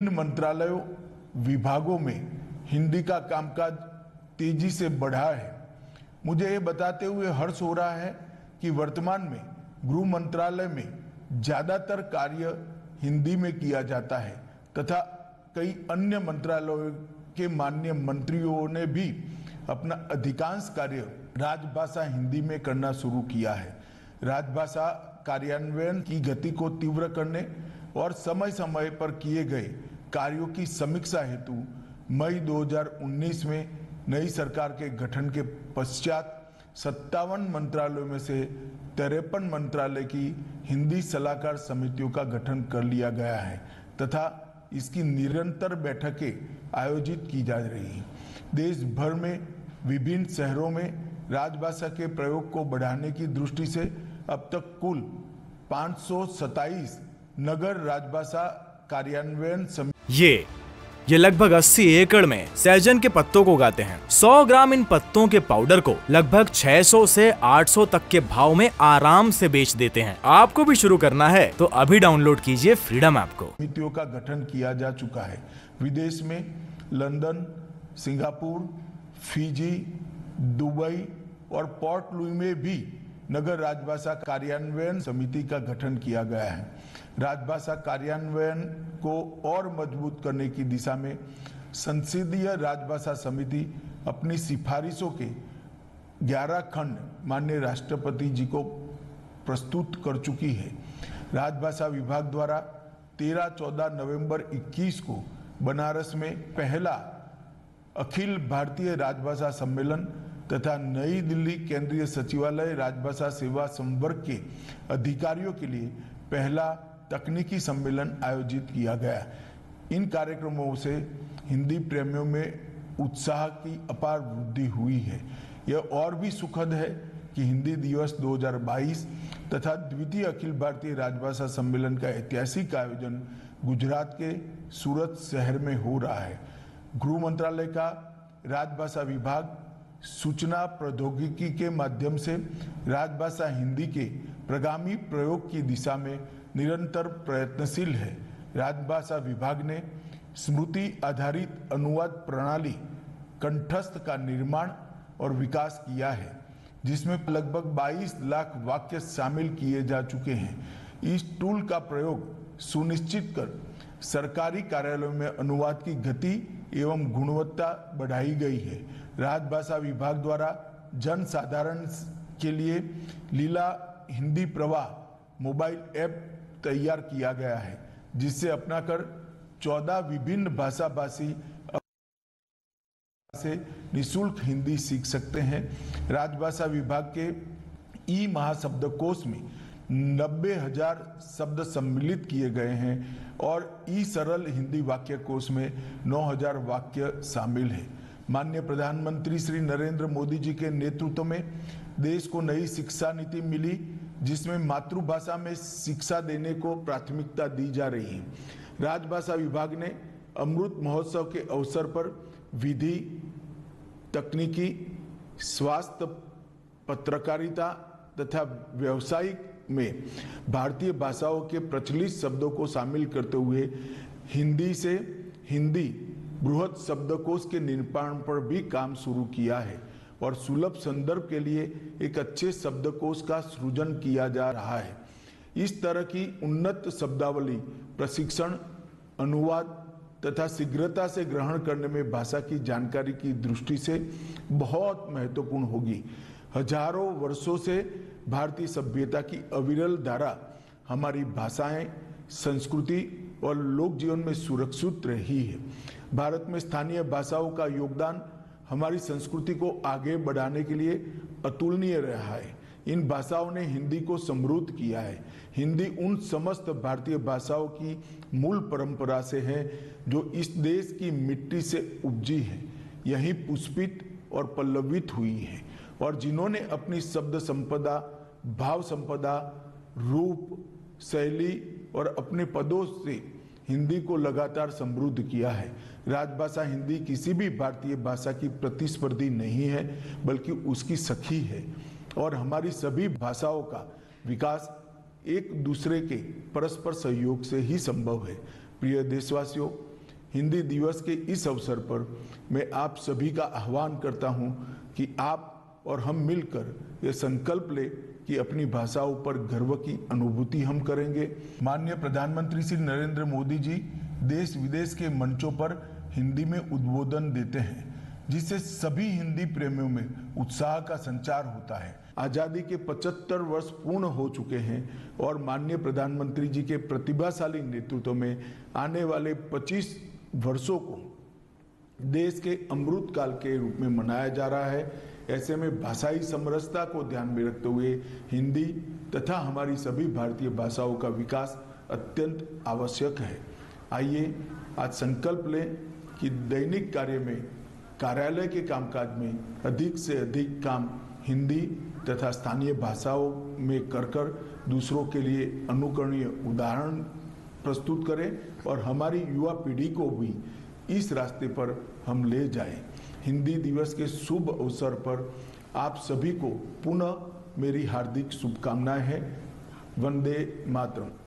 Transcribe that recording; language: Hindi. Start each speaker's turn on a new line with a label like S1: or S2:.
S1: इन मंत्रालयों विभागों में हिंदी का कामकाज तेजी से बढ़ा है। मुझे ये बताते हुए हर्ष हो रहा है कि वर्तमान में गृह मंत्रालय में ज्यादातर कार्य हिंदी में किया जाता है तथा कई अन्य मंत्रालयों के माननीय मंत्रियों ने भी अपना अधिकांश कार्य राजभाषा हिंदी में करना शुरू किया है। राजभाषा कार्यान्वयन की गति को तीव्र करने और समय समय पर किए गए कार्यों की समीक्षा हेतु मई 2019 में नई सरकार के गठन के पश्चात 57 मंत्रालयों में से 53 मंत्रालय की हिंदी सलाहकार समितियों का गठन कर लिया गया है तथा इसकी निरंतर बैठकें आयोजित की जा रही हैं। देश भर में विभिन्न शहरों में राजभाषा के प्रयोग को बढ़ाने की दृष्टि से अब तक कुल 527 नगर राजभाषा कार्यान्वयन
S2: ये लगभग 80 एकड़ में सहजन के पत्तों को उगाते हैं। 100 ग्राम इन पत्तों के पाउडर को लगभग 600 से 800 तक के भाव में आराम से बेच देते हैं। आपको भी शुरू करना है तो अभी डाउनलोड कीजिए फ्रीडम ऐप को।
S1: समितियों का गठन किया जा चुका है। विदेश में लंदन, सिंगापुर, फिजी, दुबई और पोर्ट लुई में भी नगर राजभाषा कार्यान्वयन समिति का गठन किया गया है। राजभाषा कार्यान्वयन को और मजबूत करने की दिशा में संसदीय राजभाषा समिति अपनी सिफारिशों के 11 खंड माननीय राष्ट्रपति जी को प्रस्तुत कर चुकी है। राजभाषा विभाग द्वारा 13-14 नवंबर 21 को बनारस में पहला अखिल भारतीय राजभाषा सम्मेलन तथा नई दिल्ली केंद्रीय सचिवालय राजभाषा सेवा संवर्ग के अधिकारियों के लिए पहला तकनीकी सम्मेलन आयोजित किया गया। इन कार्यक्रमों से हिंदी प्रेमियों में उत्साह की अपार वृद्धि हुई है। यह और भी सुखद है कि हिंदी दिवस 2022 तथा द्वितीय अखिल भारतीय राजभाषा सम्मेलन का ऐतिहासिक आयोजन गुजरात के सूरत शहर में हो रहा है। गृह मंत्रालय का राजभाषा विभाग सूचना प्रौद्योगिकी के माध्यम से राजभाषा हिंदी के प्रगामी प्रयोग की दिशा में निरंतर प्रयत्नशील है। राजभाषा विभाग ने स्मृति आधारित अनुवाद प्रणाली कंठस्थ का निर्माण और विकास किया है, जिसमें लगभग 22 लाख वाक्य शामिल किए जा चुके हैं। इस टूल का प्रयोग सुनिश्चित कर सरकारी कार्यालयों में अनुवाद की गति एवं गुणवत्ता बढ़ाई गई है। राजभाषा विभाग द्वारा जन साधारण के लिए लीला हिंदी प्रवाह मोबाइल ऐप तैयार किया गया है, जिससे अपनाकर 14 विभिन्न भाषा भाषी से निःशुल्क हिंदी सीख सकते हैं। राजभाषा विभाग के ई महाशब्दकोश में 90,000 शब्द सम्मिलित किए गए हैं और ई सरल हिंदी वाक्य कोश में 9,000 वाक्य शामिल है। माननीय प्रधानमंत्री श्री नरेंद्र मोदी जी के नेतृत्व में देश को नई शिक्षा नीति मिली, जिसमें मातृभाषा में शिक्षा देने को प्राथमिकता दी जा रही है। राजभाषा विभाग ने अमृत महोत्सव के अवसर पर विधि, तकनीकी, स्वास्थ्य, पत्रकारिता तथा व्यवसायिक में भारतीय भाषाओं के प्रचलित शब्दों को शामिल करते हुए हिंदी से हिंदी बृहद शब्दकोश के निर्माण पर भी काम शुरू किया है और सुलभ संदर्भ के लिए एक अच्छे शब्दकोश का सृजन किया जा रहा है। इस तरह की उन्नत शब्दावली प्रशिक्षण, अनुवाद तथा शीघ्रता से ग्रहण करने में भाषा की जानकारी की दृष्टि से बहुत महत्वपूर्ण होगी। हजारों वर्षों से भारतीय सभ्यता की अविरल धारा हमारी भाषाएं, संस्कृति और लोक जीवन में सुरक्षित रही है। भारत में स्थानीय भाषाओं का योगदान हमारी संस्कृति को आगे बढ़ाने के लिए अतुलनीय रहा है। इन भाषाओं ने हिंदी को समृद्ध किया है। हिंदी उन समस्त भारतीय भाषाओं की मूल परंपरा से है जो इस देश की मिट्टी से उपजी है, यहीं पुष्पित और पल्लवित हुई है और जिन्होंने अपनी शब्द संपदा, भाव संपदा, रूप, शैली और अपने पदों से हिंदी को लगातार समृद्ध किया है। राजभाषा हिंदी किसी भी भारतीय भाषा की प्रतिस्पर्धी नहीं है, बल्कि उसकी सखी है और हमारी सभी भाषाओं का विकास एक दूसरे के परस्पर सहयोग से ही संभव है। प्रिय देशवासियों, हिंदी दिवस के इस अवसर पर मैं आप सभी का आह्वान करता हूं कि आप और हम मिलकर ये संकल्प ले कि अपनी भाषाओं पर गर्व की अनुभूति हम करेंगे। माननीय प्रधानमंत्री श्री नरेंद्र मोदी जी देश विदेश के मंचों पर हिंदी में उद्बोधन देते हैं, जिससे सभी हिंदी प्रेमियों में उत्साह का संचार होता है। आजादी के 75 वर्ष पूर्ण हो चुके हैं और माननीय प्रधानमंत्री जी के प्रतिभाशाली नेतृत्व में आने वाले 25 वर्षों को देश के अमृत काल के रूप में मनाया जा रहा है। ऐसे में भाषाई समरसता को ध्यान में रखते हुए हिंदी तथा हमारी सभी भारतीय भाषाओं का विकास अत्यंत आवश्यक है। आइए आज संकल्प लें कि दैनिक कार्य में, कार्यालय के कामकाज में अधिक से अधिक काम हिंदी तथा स्थानीय भाषाओं में कर दूसरों के लिए अनुकरणीय उदाहरण प्रस्तुत करें और हमारी युवा पीढ़ी को भी इस रास्ते पर हम ले जाएं। हिंदी दिवस के शुभ अवसर पर आप सभी को पुनः मेरी हार्दिक शुभकामनाएं हैं। वंदे मातरम।